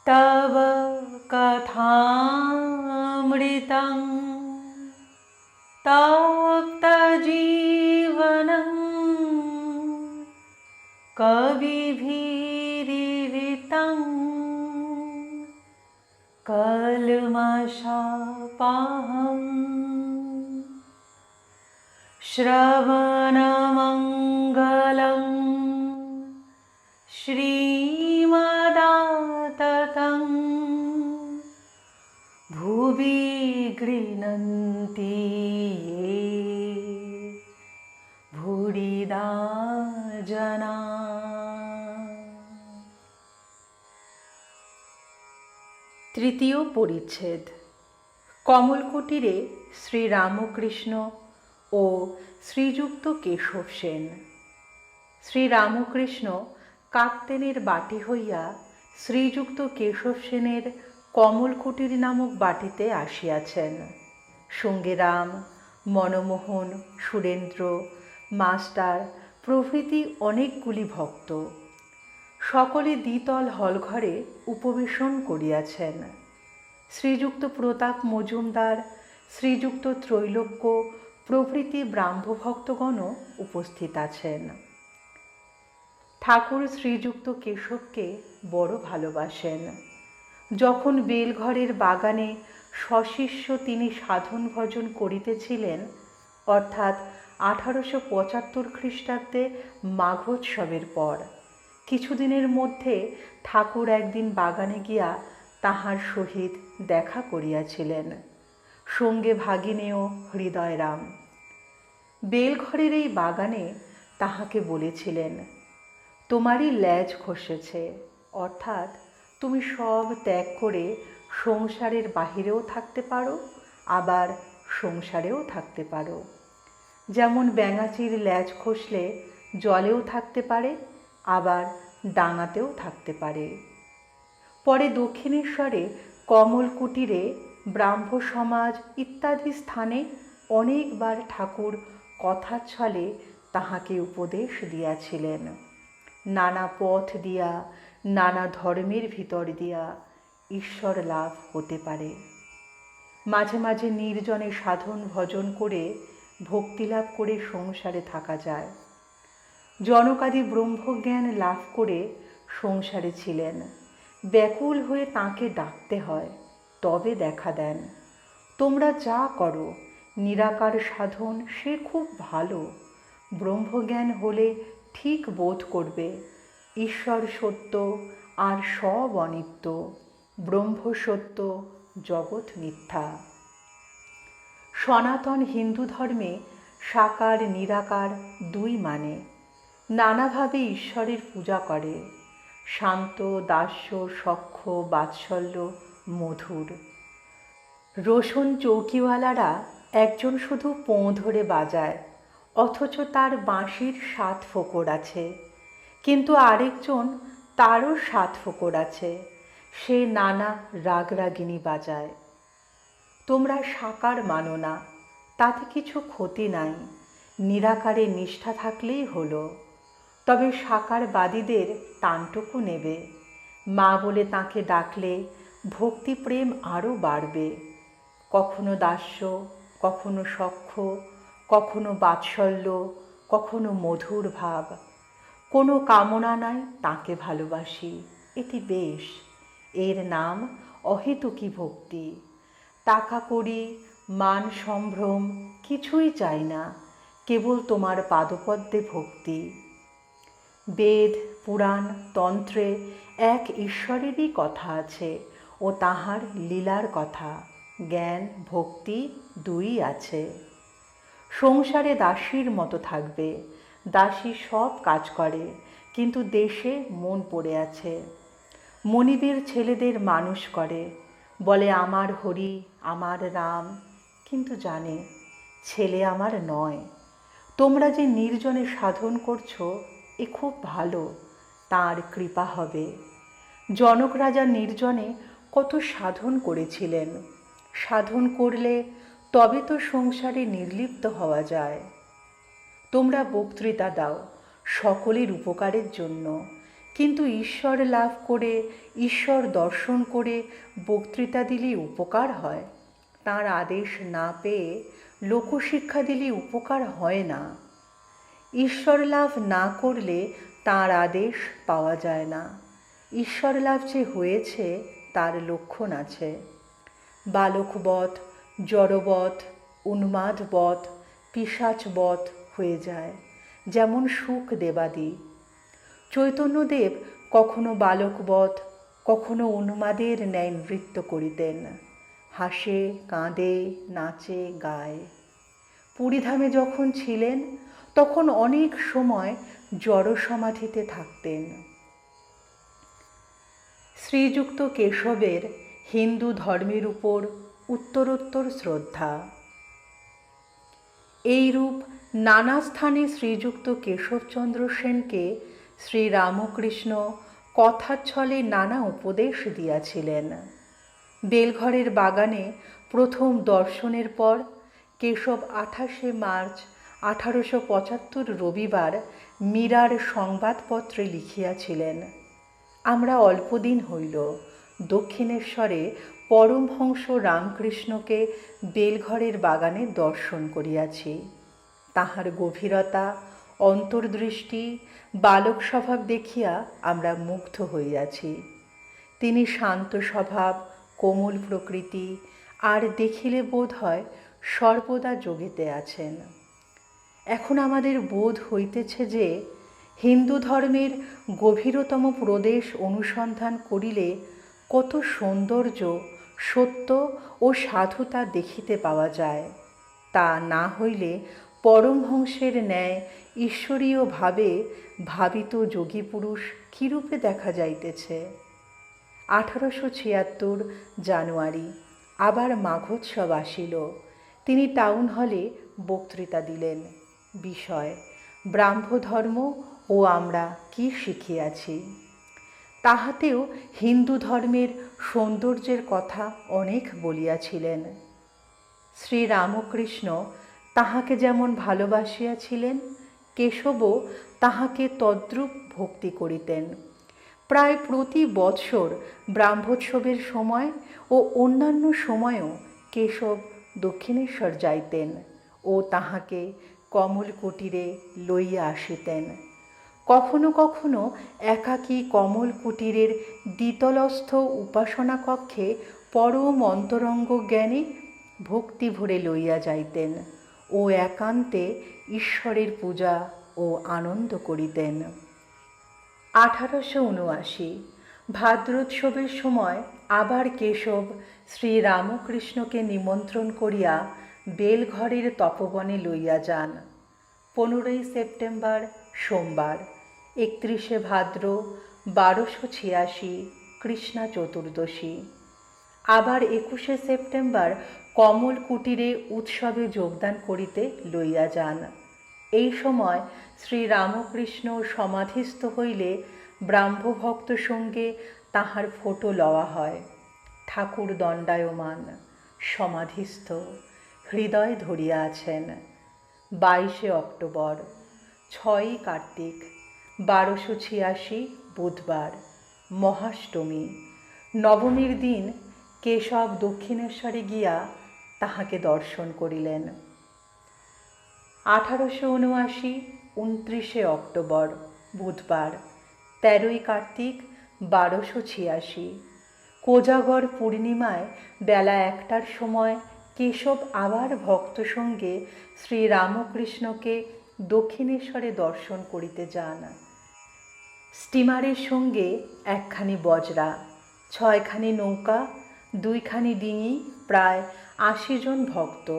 तव कथामृतं तप्तजीवनं कविभिरीरितं कल्मषापहम् श्रवणमङ्गलं श्रीमदाततं भुवि गृह्णन्ति ये भूरिदा जना। তৃতীয় পরিচ্ছেদ। কমলকুটিরে শ্রীরামকৃষ্ণ ও শ্রীযুক্ত কেশব সেন। শ্রীরামকৃষ্ণ কাত্তেনের বাটি হইয়া শ্রীযুক্ত কেশব সেনের কমলকুটির নামক বাটিতে আসিয়াছেন। সঙ্গে রাম, মনমোহন, সুরেন্দ্র, মাস্টার প্রভৃতি অনেকগুলি ভক্ত। সকলে দ্বিতল হলঘরে উপবেশন করিয়াছেন। শ্রীযুক্ত প্রতাপ মজুমদার, শ্রীযুক্ত ত্রৈলোক্য প্রভৃতি ব্রাহ্মভক্তগণও উপস্থিত আছেন। ঠাকুর শ্রীযুক্ত কেশবকে বড় ভালোবাসেন। যখন বেলঘরের বাগানে সশিষ্য তিনি সাধন ভজন করিতেছিলেন, অর্থাৎ 1875 খ্রিস্টাব্দে মাঘোৎসবের পর, কিছুদিনের মধ্যে ঠাকুর একদিন বাগানে গিয়া তাহার সহিত দেখা করিয়াছিলেন। সঙ্গে ভাগিনেয় হৃদয়রাম। বেলঘরের এই বাগানে তাহাকে বলেছিলেন, তোমারই ল্যাজ খসেছে, অর্থাৎ তুমি সব ত্যাগ করে সংসারের বাহিরেও থাকতে পারো, আবার সংসারেও থাকতে পারো। যেমন ব্যাঙাচির ল্যাজ খসলে জলেও থাকতে পারে, আবার ডাঙাতেও থাকতে পারে। পরে দক্ষিণেশ্বরে কমলকুটিরে ব্রাহ্ম সমাজ ইত্যাদি স্থানে অনেকবার ঠাকুর কথার ছলে তাহাকে উপদেশ দিয়াছিলেন। নানা পথ দিয়া, নানা ধর্মের ভিতর দিয়া ঈশ্বর লাভ হতে পারে। মাঝে মাঝে নির্জনে সাধন ভজন করে ভক্তিলাভ করে সংসারে থাকা যায়। জনকাদি ব্রহ্মজ্ঞান লাভ করে সংসারে ছিলেন। ব্যাকুল হয়ে তাঁকে ডাকতে হয়, তবে দেখা দেন। তোমরা যা করো নিরাকার সাধন সে খুব ভালো। ব্রহ্মজ্ঞান হলে ঠিক বোধ করবে ঈশ্বর সত্য আর সব অনিত্য, ব্রহ্ম সত্য, জগৎ মিথ্যা। সনাতন হিন্দু ধর্মে সাকার নিরাকার দুই মানে। নানাভাবে ঈশ্বরের পূজা করে। শান্ত, দাস্য, সখ্য, বাৎসল্য, মধুর। রোশন চৌকিওয়ালারা একজন শুধু পোঁ ধরে বাজায়, অথচ তার বাঁশির 7 ফোঁকর আছে, কিন্তু আরেকজন তারও 7 ফোঁকর আছে, সে নানা রাগরাগিনী বাজায়। তোমরা সাকার মানো না, তাতে কিছু ক্ষতি নাই, নিরাকারে নিষ্ঠা থাকলেই হলো। তবে সাকারবাদীদের টানটুকু নেবে। মা বলে তাকে ডাকলে ভক্তিপ্রেম আরও বাড়বে। কখনো দাস্য, কখনো সখ্য, কখনো বাৎসল্য, কখনো মধুর ভাব। কোনো কামনা নাই, তাকে ভালোবাসি, এটি বেশ। এর নাম অহেতুকী ভক্তি। টাকা কড়ি, মান সম্ভ্রম কিছুই চাই না, কেবল তোমার পাদপদ্মে ভক্তি। বেদ, পুরাণ, তন্ত্রে এক ঈশ্বরেরই কথা আছে ও তাহার লীলার কথা। জ্ঞান, ভক্তি দুই আছে। সংসারে দাসীর মতো থাকবে। দাসী সব কাজ করে, কিন্তু দেশে মন পড়ে আছে। মনিবের ছেলেদের মানুষ করে, বলে আমার হরি, আমার রাম, কিন্তু জানে ছেলে আমার নয়। তোমরা যে নির্জনে সাধন করছো, এ খুব ভালো, তাঁর কৃপা হবে। জনক রাজা নির্জনে কত সাধন করেছিলেন। সাধন করলে তবে তো সংসারে নির্লিপ্ত হওয়া যায়। তোমরা বক্তৃতা দাও সকলের উপকারের জন্য, কিন্তু ঈশ্বর লাভ করে, ঈশ্বর দর্শন করে বক্তৃতা দিলে উপকার হয়। তাঁর আদেশ না পেয়ে লোকশিক্ষা দিলে উপকার হয় না। ঈশ্বর লাভ না করলে তাঁর আদেশ পাওয়া যায় না। ঈশ্বর লাভ যে হয়েছে তার লক্ষণ আছে। বালকবধ, জড়বধ, উন্মাদবধ, পিশাচবধ হয়ে যায়, যেমন শুকদেবাদি। চৈতন্যদেব কখনো বালকবধ, কখনো উন্মাদের ন্যায় নৃত্য করিতেন, হাসে, কাঁদে, নাচে, গায়। পুরীধামে যখন ছিলেন তখন অনেক সময় জড় সমাধিতে থাকতেন। শ্রীযুক্ত কেশবের হিন্দু ধর্মের উপর উত্তরোত্তর শ্রদ্ধা। এইরূপ নানা স্থানে শ্রীযুক্ত কেশবচন্দ্র সেনকে শ্রীরামকৃষ্ণ কথার ছলে নানা উপদেশ দিয়াছিলেন। বেলঘরের বাগানে প্রথম দর্শনের পর কেশব 28 মার্চ 1875 রবিবার মীরার সংবাদপত্রে লিখিয়াছিলেন, আমরা অল্পদিন হইল দক্ষিণেশ্বরে পরমহংস রামকৃষ্ণকে বেলঘরের বাগানে দর্শন করিয়াছি। তাহার গভীরতা, অন্তর্দৃষ্টি, বালক স্বভাব দেখিয়া আমরা মুগ্ধ হইয়াছি। তিনি শান্ত স্বভাব, কোমল প্রকৃতি, আর দেখিলে বোধ হয় সর্বদা যোগেতে আছেন। এখন আমাদের বোধ হইতেছে যে হিন্দু ধর্মের গভীরতম প্রদেশ অনুসন্ধান করিলে কত সৌন্দর্য, সত্য ও সাধুতা দেখিতে পাওয়া যায়। তা না হইলে পরমহংসের ন্যায় ঈশ্বরীয় ভাবে ভাবিত যোগী পুরুষ কিরূপে দেখা যাইতেছে। 1876 জানুয়ারি আবার মাঘোৎসব আসিল। তিনি টাউন হলে বক্তৃতা দিলেন। বিষয় ব্রাহ্মধর্ম ও আমরা কি শিখিয়াছি। তাহাতেও হিন্দু ধর্মের সৌন্দর্যের কথা অনেক বলিয়াছিলেন। শ্রীরামকৃষ্ণ তাহাকে যেমন ভালোবাসিয়াছিলেন, কেশবও তাহাকে তদ্রূপ ভক্তি করিতেন। প্রায় প্রতি বৎসর ব্রাহ্মোৎসবের সময় ও অন্যান্য সময়েও কেশব দক্ষিণেশ্বর যাইতেন ও তাহাকে কমল কুটিরে লইয়া আসিতেন। কখনো কখনো একাকী কমল কুটিরের দ্বিতলস্থ উপাসনা কক্ষে পরম অন্তরঙ্গ জ্ঞানে ভক্তি ভরে লইয়া যাইতেন ও একান্তে ঈশ্বরের পূজা ও আনন্দ করিতেন। 1879 ভাদ্রোৎসবের সময় আবার কেশব শ্রীরামকৃষ্ণকে নিমন্ত্রণ করিয়া বেলঘরের তপবনে লইয়া যান। 15 সেপ্টেম্বর সোমবার, 31 ভাদ্র 1286 কৃষ্ণা চতুর্দশী। আবার 21 সেপ্টেম্বর কমল কুটিরে উৎসবে যোগদান করিতে লইয়া যান। এই সময় শ্রীরামকৃষ্ণ সমাধিস্থ হইলে ব্রাহ্মভক্ত সঙ্গে তাহার ফটো লওয়া হয়। ঠাকুর দণ্ডায়মান, সমাধিস্থ, হৃদয় ধরিয়া আছেন। 22 অক্টোবর 6 কার্তিক 1286 বুধবার, মহাষ্টমী। নবমীর দিন কেশব দক্ষিণেশ্বরে গিয়া তাহাকে দর্শন করিলেন। 1879 29 অক্টোবর বুধবার, 13 কার্তিক 1286। কোজাগর পূর্ণিমায় বেলা 1টার সময় কেশব আবার ভক্ত সঙ্গে শ্রীরামকৃষ্ণকে দক্ষিণেশ্বরে দর্শন করিতে যান। স্টিমারের সঙ্গে 1খানি বজরা, 6খানি নৌকা, 2খানি ডিঙি, প্রায় 80 জন ভক্ত।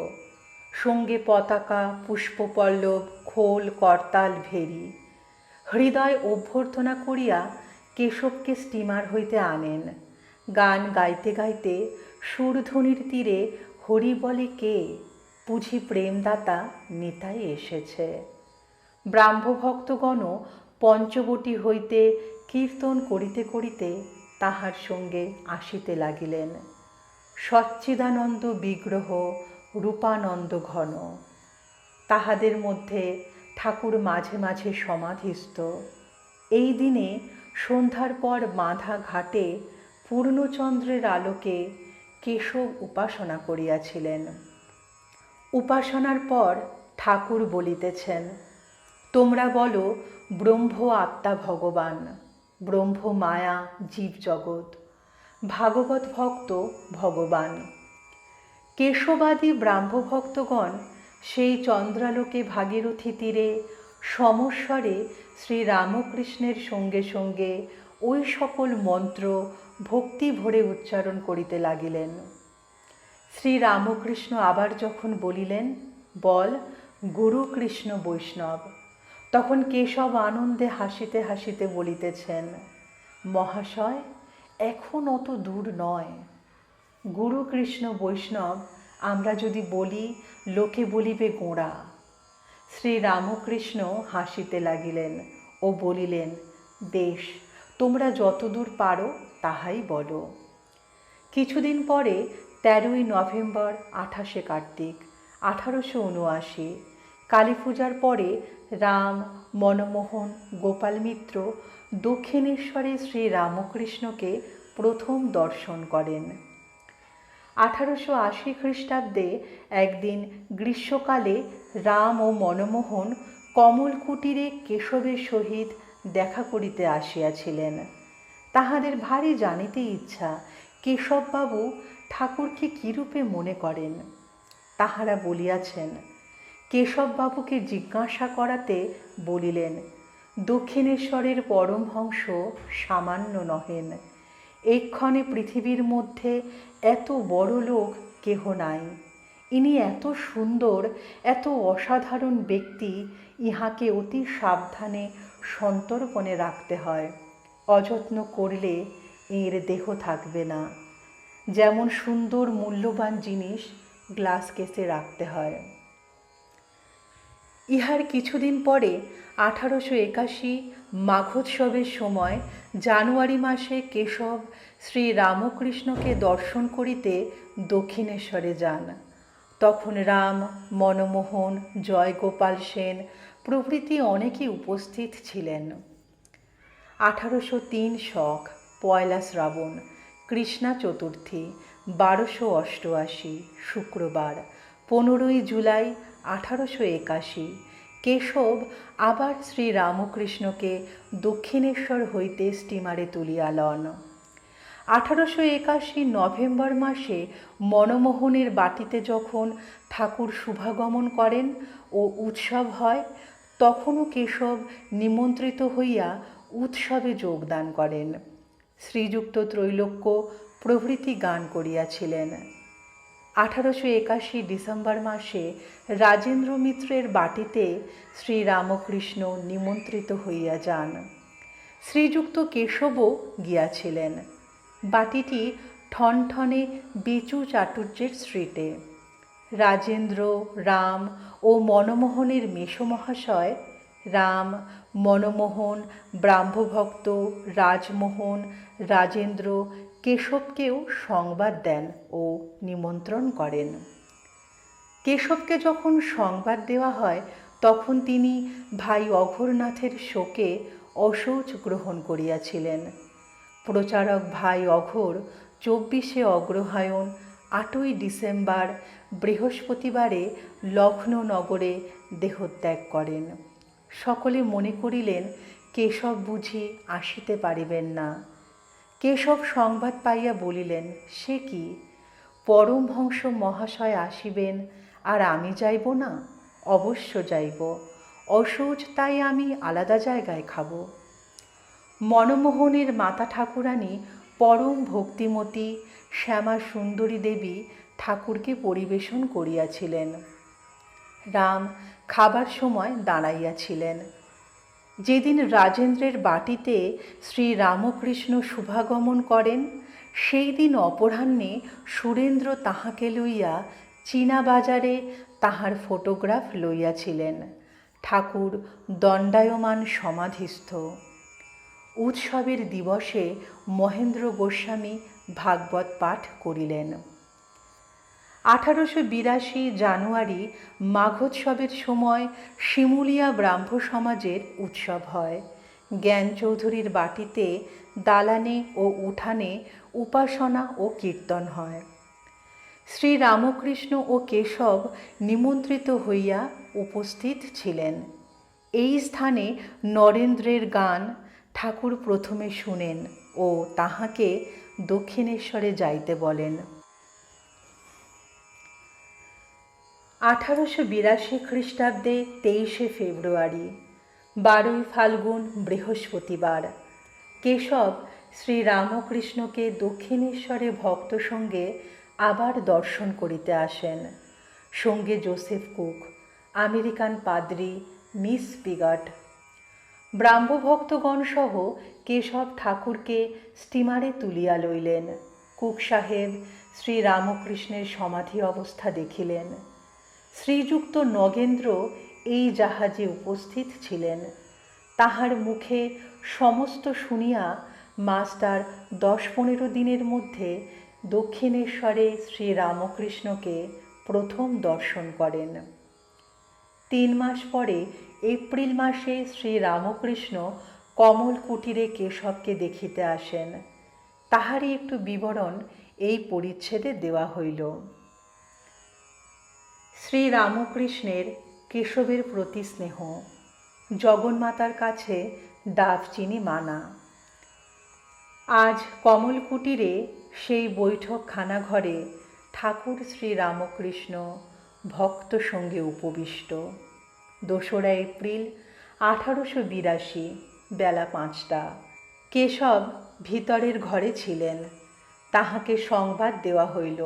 সঙ্গে পতাকা, পুষ্পপল্লব, খোল, করতাল, ভেরি। হৃদয় অভ্যর্থনা করিয়া কেশবকে স্টিমার হইতে আনেন। গান গাইতে গাইতে সুরধ্বনির তীরে হরি বলে কে, বুঝি প্রেমদাতা নিতাই এসেছে। ব্রাহ্মভক্তগণও পঞ্চবটী হইতে কীর্তন করিতে করিতে তাহার সঙ্গে আসিতে লাগিলেন। সচ্চিদানন্দ বিগ্রহ, রূপানন্দ ঘন। তাহাদের মধ্যে ঠাকুর মাঝে মাঝে সমাধিস্থ। এই দিনে সন্ধ্যার পর বাঁধা ঘাটে পূর্ণচন্দ্রের আলোকে কেশব উপাসনা করিয়াছিলেন। উপাসনার পর ঠাকুর বলিতেছেন, তোমরা বলো ব্রহ্ম আত্মা ভগবান, ব্রহ্ম মায়া জীবজগৎ, ভাগবত ভক্ত ভগবান। কেশবাদী ব্রাহ্মভক্তগণ সেই চন্দ্রালোকে ভাগীরথী তীরে সমস্বরে শ্রীরামকৃষ্ণের সঙ্গে সঙ্গে ওই সকল মন্ত্র ভক্তি ভরে উচ্চারণ করিতে লাগিলেন। শ্রীরামকৃষ্ণ আবার যখন বলিলেন, বল গুরু কৃষ্ণ বৈষ্ণব, তখন কেশব আনন্দে হাসিতে হাসিতে বলিতেছেন, মহাশয় এখন অত দূর নয়। গুরু কৃষ্ণ বৈষ্ণব আমরা যদি বলি, লোকে বলিবে গোঁড়া। শ্রীরামকৃষ্ণ হাসিতে লাগিলেন ও বলিলেন, বেশ, তোমরা যতদূর পারো তাহাই বলো। কিছুদিন পরে 13ই নভেম্বর 28শে কার্তিক 1879, কালী পূজার পরে রাম, মনমোহন, গোপাল মিত্র দক্ষিণেশ্বরে শ্রীরামকৃষ্ণকে প্রথম দর্শন করেন। 1880 খ্রিস্টাব্দে একদিন গ্রীষ্মকালে রাম ও মনমোহন কমল কুটিরে কেশবের সহিত দেখা করিতে আসিয়াছিলেন। তাহাদের ভারী জানিতে ইচ্ছা কেশববাবু ঠাকুরকে কিরূপে মনে করেন। তাহারা বলিয়াছেন। কেশববাবুকে জিজ্ঞাসা করাতে বলিলেন, দক্ষিণেশ্বরের পরমহংস সামান্য নহেন। এক্ষণে পৃথিবীর মধ্যে এত বড় লোক কেহ নাই। ইনি এত সুন্দর, এত অসাধারণ ব্যক্তি, ইহাকে অতি সাবধানে সন্তর্পণে রাখতে হয়। অযত্ন করলে এর দেহ থাকবে না। যেমন সুন্দর মূল্যবান জিনিস গ্লাস কেসে রাখতে হয়। ইহার কিছুদিন পরে 1881 মাঘোৎসবের সময় জানুয়ারি মাসে কেশব শ্রীরামকৃষ্ণকে দর্শন করিতে দক্ষিণেশ্বরে যান। তখন রাম, মনমোহন, জয়গোপাল সেন প্রভৃতি অনেকেই উপস্থিত ছিলেন। 1803 শক, পয়লা শ্রাবণ, কৃষ্ণা চতুর্থী, 1288 শুক্রবার, 15ই জুলাই 1881 কেশব আবার শ্রীরামকৃষ্ণকে দক্ষিণেশ্বর হইতে স্টিমারে তুলিয়া লন। 1881 নভেম্বর মাসে মনমোহনের বাটিতে যখন ঠাকুর শুভাগমন করেন ও উৎসব হয়, তখনও কেশব নিমন্ত্রিত হইয়া উৎসবে যোগদান করেন। শ্রীযুক্ত ত্রৈলোক্য প্রভৃতি গান করিয়াছিলেন। 1881 ডিসেম্বর মাসে রাজেন্দ্র মিত্রের বাটিতে শ্রীরামকৃষ্ণ নিমন্ত্রিত হইয়া যান। শ্রীযুক্ত কেশবও গিয়াছিলেন। বাটিটি ঠনঠনে বেচু চাটুর্যের স্ট্রিটে। রাজেন্দ্র, রাম ও মনমোহনের মেসোমহাশয় রাম, মনমোহন, ব্রাহ্মভক্ত, রাজমোহন, রাজেন্দ্র কেশবকেও সংবাদ দেন ও নিমন্ত্রণ করেন। কেশবকে যখন সংবাদ দেওয়া হয়, তখন তিনি ভাই অঘোরনাথের শোকে অশৌচ গ্রহণ করিয়াছিলেন। প্রচারক ভাই অঘোর 24শে অগ্রহায়ণ 8ই ডিসেম্বর বৃহস্পতিবারে লখনৌ নগরে দেহত্যাগ করেন। সকলে মনে করিলেন কেশব বুঝি আসিতে পারিবেন না। কেশব সংবাদ পাইয়া বলিলেন, সে কি, পরমহংস মহাশয় আসিবেন আর আমি যাইব না? অবশ্য যাইব, অশৌচ তাই আমি আলাদা জায়গায় খাব। মনমোহনের মাতা ঠাকুরানী পরম ভক্তিমতী শ্যামা সুন্দরী দেবী ঠাকুরকে পরিবেশন করিয়াছিলেন। রাম খাবার সময় দাঁড়াইয়াছিলেন। যেদিন রাজেন্দ্রের বাটিতে শ্রী রামকৃষ্ণ শুভাগমন করেন, সেই দিন অপরাহ্নে সুরেন্দ্র তাহাকে লইয়া চীনা বাজারে তাহার ফটোগ্রাফ লইয়াছিলেন। ঠাকুর দণ্ডায়মান সমাধিস্থ। উৎসবের দিবসে মহেন্দ্র গোস্বামী ভাগবত পাঠ করিলেন। 1882 জানুয়ারি মাঘোৎসবের সময় শিমুলিয়া ব্রাহ্ম সমাজের উৎসব হয়। জ্ঞান চৌধুরীর বাটিতে দালানে ও উঠানে উপাসনা ও কীর্তন হয়। শ্রী রামকৃষ্ণ ও কেশব নিমন্ত্রিত হইয়া উপস্থিত ছিলেন। এই স্থানে নরেন্দ্রের গান ঠাকুর প্রথমে শুনেন ও তাহাকে দক্ষিণেশ্বরে যাইতে বলেন। 1882 খ্রিস্টাব্দে 23শে ফেব্রুয়ারি, 12ই ফাল্গুন বৃহস্পতিবার, কেশব শ্রী রামকৃষ্ণকে দক্ষিণেশ্বরে ভক্ত সঙ্গে আবার দর্শন করিতে আসেন। সঙ্গে জোসেফ কুক, আমেরিকান পাদ্রী মিস পিগট। ব্রাহ্মভক্তগণ সহ কেশব ঠাকুরকে স্টিমারে তুলিয়া লইলেন। কুক সাহেব শ্রী রামকৃষ্ণের সমাধি অবস্থা দেখিলেন। শ্রীযুক্ত নগেন্দ্র এই জাহাজে উপস্থিত ছিলেন। তাহার মুখে সমস্ত শুনিয়া মাস্টার 10-15 দিনের মধ্যে দক্ষিণেশ্বরে শ্রী রামকৃষ্ণকে প্রথম দর্শন করেন। 3 মাস পরে এপ্রিল মাসে শ্রী রামকৃষ্ণ কমল কুটিরে কেশবকে দেখিতে আসেন। তাহারই একটু বিবরণ এই পরিচ্ছেদে দেওয়া হইল। শ্রী রামকৃষ্ণের কেশবের প্রতি স্নেহ। জগন্মাতার কাছে দাবচিনি মানা। আজ কমল কুটিরে সেই বৈঠকখানা ঘরে ঠাকুর শ্রী রামকৃষ্ণ ভক্ত সঙ্গে উপবিষ্ট। 2রা এপ্রিল 1882, বেলা 5টা। কেশব ভিতরের ঘরে ছিলেন। তাহাকে সংবাদ দেওয়া হইল।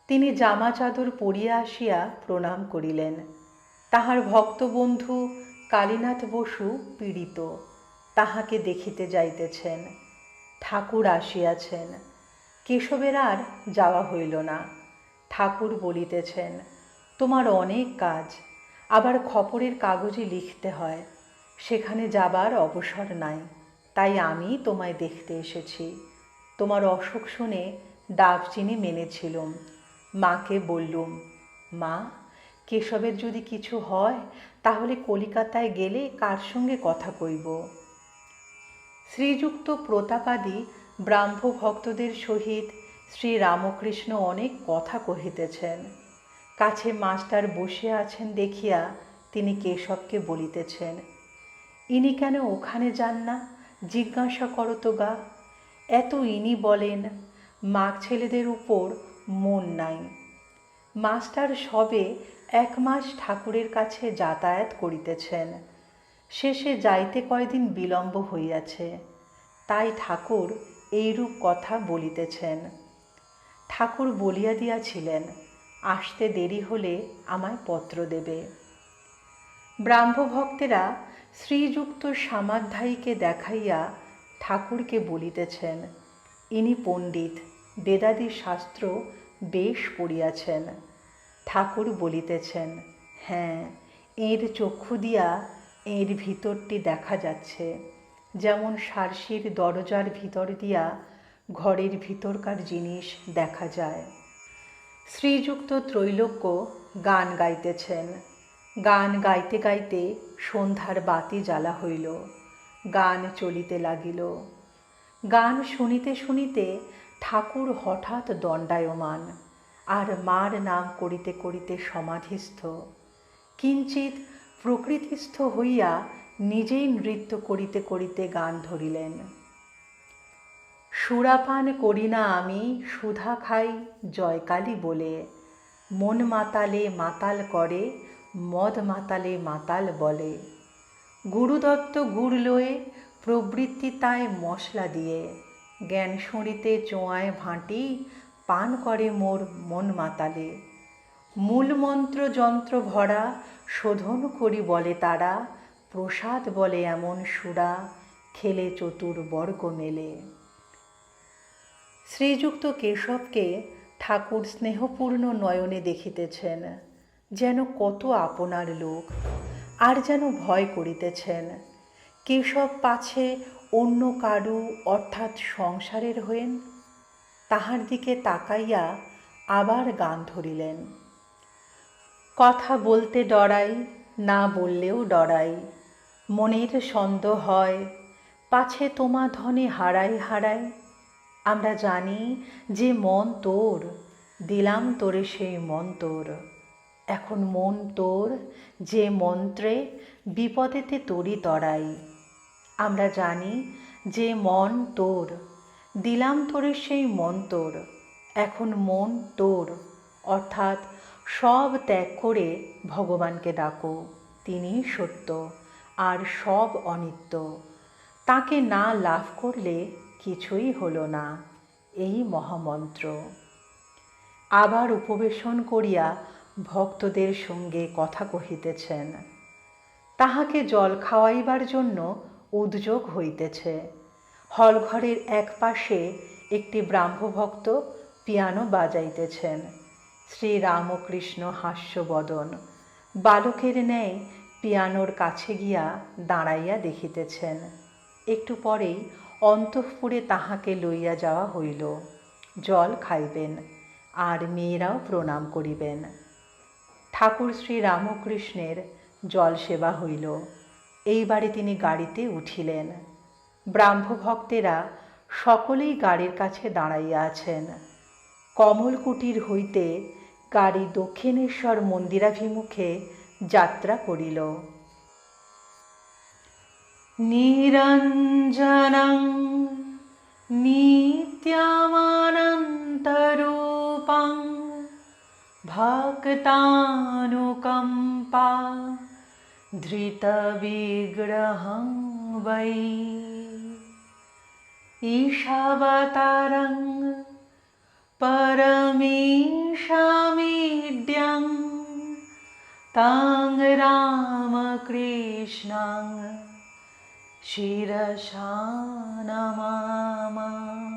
তিনি জামা চাদর পরিয়া আসিয়া প্রণাম করিলেন। তাহার ভক্তবন্ধু কালীনাথ বসু পীড়িত, তাহাকে দেখিতে যাইতেছেন। ঠাকুর আসিয়াছেন। কেশবের আর যাওয়া হইল না। ঠাকুর বলিতেছেন, তোমার অনেক কাজ, আবার খবরের কাগজে লিখতে হয়, সেখানে যাবার অবসর নাই, তাই আমি তোমায় দেখতে এসেছি। তোমার অসুখ শুনে দাবচিনি মেনেছিলুম। মাকে বললুম, মা, কেশবের যদি কিছু হয় তাহলে কলিকাতায় গেলে কার সঙ্গে কথা কইব। শ্রীযুক্ত প্রতাপাদি ব্রাহ্ম ভক্তদের সহিত শ্রী রামকৃষ্ণ অনেক কথা কহিতেছেন। কাছে মাস্টার বসে আছেন দেখিয়া তিনি কেশবকে বলিতেছেন, ইনি কেন ওখানে যান না, জিজ্ঞাসা করো তো গা। এত ইনি বলেন মাঘ ছেলেদের উপর মন নাই। মাস্টার সবে 1 মাস ঠাকুরের কাছে যাতায়াত করিতেছেন। শেষে যাইতে কয়দিন বিলম্ব হইয়াছে, তাই ঠাকুর এইরূপ কথা বলিতেছেন। ঠাকুর বলিয়া দিয়াছিলেন, আসতে দেরি হলে আমায় পত্র দেবে। ব্রাহ্মভক্তেরা শ্রীযুক্ত সামাধ্যায়ীকে দেখাইয়া ঠাকুরকে বলিতেছেন, ইনি পণ্ডিত, বেদাদি শাস্ত্র বেশ পড়িয়াছেন। ঠাকুর বলিতেছেন, হ্যাঁ, এর চক্ষু দিয়া এর ভিতরটি দেখা যাচ্ছে, যেমন সারসির দরজার ভিতর দিয়া ঘরের ভিতরকার জিনিস দেখা যায়। শ্রীযুক্ত ত্রৈলোক্য গান গাইতেছেন। গান গাইতে গাইতে সন্ধ্যার বাতি জ্বালা হইল। গান চলিতে লাগিল। গান শুনিতে শুনিতে ঠাকুর হঠাৎ দণ্ডায়মান, আর মার নাম করিতে করিতে সমাধিস্থ। কিঞ্চিৎ প্রকৃতিস্থ হইয়া নিজেই নৃত্য করিতে করিতে গান ধরিলেন। সুরাপান করি না আমি, সুধা খাই জয়কালী বলে, মন মাতালে মাতাল করে, মদ মাতালে মাতাল বলে। গুরুদত্ত গুড় লয়ে, প্রবৃত্তি তায় মশলা দিয়ে, জ্ঞান শরীতে চোঁয়ায় ভাঁটি, পান করে মোর মন মাতালে। মূল মন্ত্র যন্ত্র ভরা শোধন করি বলে তারা, প্রসাদ বলে এমন সুরা, খেলে চতুর্বর্গ মেলে। শ্রীযুক্ত কেশবকে ঠাকুর স্নেহপূর্ণ নয়নে দেখিতেছেন, যেন কত আপনার লোক, আর যেন ভয় করিতেছেন কেশব পাছে অন্য কারু অর্থাৎ সংসারের হয়েন। তাহার দিকে তাকাইয়া আবার গান ধরিলেন। কথা বলতে ডরাই, না বললেও ডরাই, মনের সন্দেহ হয়, পাছে তোমা ধনে হারাই হারাই। আমরা জানি যে মন তোর, দিলাম তোরে সেই মন তোর। এখন মন তোর, যে মন্ত্রে বিপদেতে তোরি তরাই। আমরা জানি যে মন তোর, দিলাম তোরে সেই মন তোর। এখন মন তোর, অর্থাৎ সব ত্যাগ করে ভগবানকে ডাকো, তিনিই সত্য আর সব অনিত্য। তাকে না লাভ করলে কিছুই হলো না, এই মহামন্ত্র। আবার উপবেশন করিয়া ভক্তদের সঙ্গে কথা কহিতেছেন। তাহাকে জল খাওয়াইবার জন্য উদ্যোগ হইতেছে। হলঘরের এক পাশে একটি ব্রাহ্মভক্ত পিয়ানো বাজাইতেছেন। শ্রীরামকৃষ্ণ হাস্যবদন বালকের ন্যায় পিয়ানোর কাছে গিয়া দাঁড়াইয়া দেখিতেছেন। একটু পরেই অন্তঃপুরে তাহাকে লইয়া যাওয়া হইল। জল খাইবেন, আর মেয়েরাও প্রণাম করিবেন। ঠাকুর শ্রীরামকৃষ্ণের জল সেবা হইল। এইবারে তিনি গাড়িতে উঠিলেন। ব্রাহ্মভক্তেরা সকলেই গাড়ির কাছে দাঁড়াইয়া আছেন। কমলকুটির হইতে গাড়ি দক্ষিণেশ্বর মন্দিরাভিমুখে যাত্রা করিল। নিরঞ্জনং নিত্যমানন্তরূপং ভক্তানুকম্পা ধৃতবিগ্রহং বৈ ঈশাবতারং পরমেশামীড্যং তং রামকৃষ্ণং শিরসা নমামা।